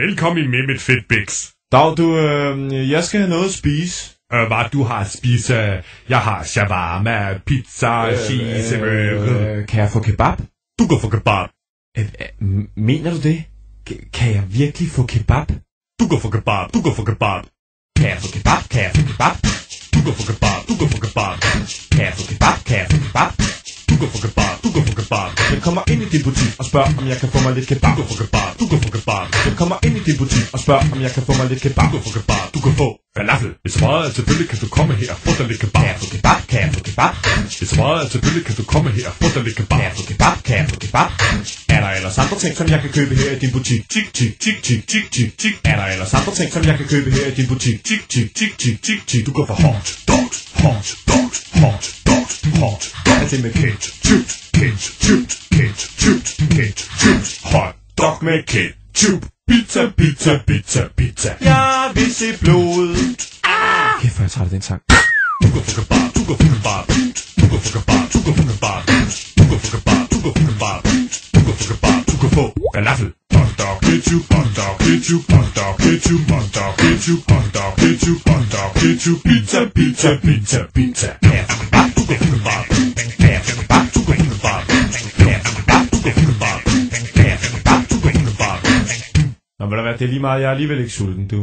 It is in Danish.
Velkommen med mit fedtbiks. Dag, jeg skal have noget at spise. Hvad du har at spise? Jeg har shawarma, pizza, cheese, Kan jeg få kebab? Du kan få kebab. Mener du det? Kan jeg virkelig få kebab? Du kan få kebab, du kan få kebab. Kan jeg få kebab? Kan jeg få kebab? Du kan få kebab, du kan få kebab. Kan jeg få kebab? Kan jeg få kebab? Du kan få kebab, du kan få kebab. Jeg kommer ind i din butik og spørger, om jeg kan få mig lidt kebab. Du kan få kebab, du kan få kebab. Jeg kommer ind i din butik og spørger, om jeg kan få mig lidt kebab. Du kan få kebab, du kan få falafel. Hvis meget er selvfølgelig, kan du komme her og få dig lidt kebab. Kan jeg få kebab? Kan jeg få kebab? Hvis meget er selvfølgelig, kan du komme her og få dig lidt kebab. Kan jeg få kebab? Kan jeg få kebab? Er der ellers andre ting, som jeg kan købe her i din butik? Tik, tik, tik, tik, tik, tik, tik. Er der ellers andre ting, som jeg kan købe her i din butik? Tik, tik, tik, tik, tik, tik. Du kan få hot dogs, hot dogs, hot dogs, hot dogs. Er det med ketchup, ketchup, ketchup, ketchup. Hot dog med ketchup. Pizza, pizza, pizza, pizza. Jeg vil se blod. Kæft, hvor jeg træt af den sang. Du kan få kebab, du kan få kebab. Du kan få kebab, du kan få kebab. Du kan få kebab, du kan få kebab. Du kan få kebab, du kan få falafel. Hot dog, ketchup, hot dog, ketchup, hot dog, ketchup, hot dog, ketchup, hot dog, ketchup, hot dog, ketchup. Pizza, pizza, pizza, pizza. Kan jeg få kebab? Du kan få kebab. Kan jeg få kebab? Du kan få kebab. Kan jeg få kebab? Du kan få kebab. Kan jeg få kebab? Du kan få kebab. Nå, men det er lige meget. Jeg er alligevel ikke sulten, du.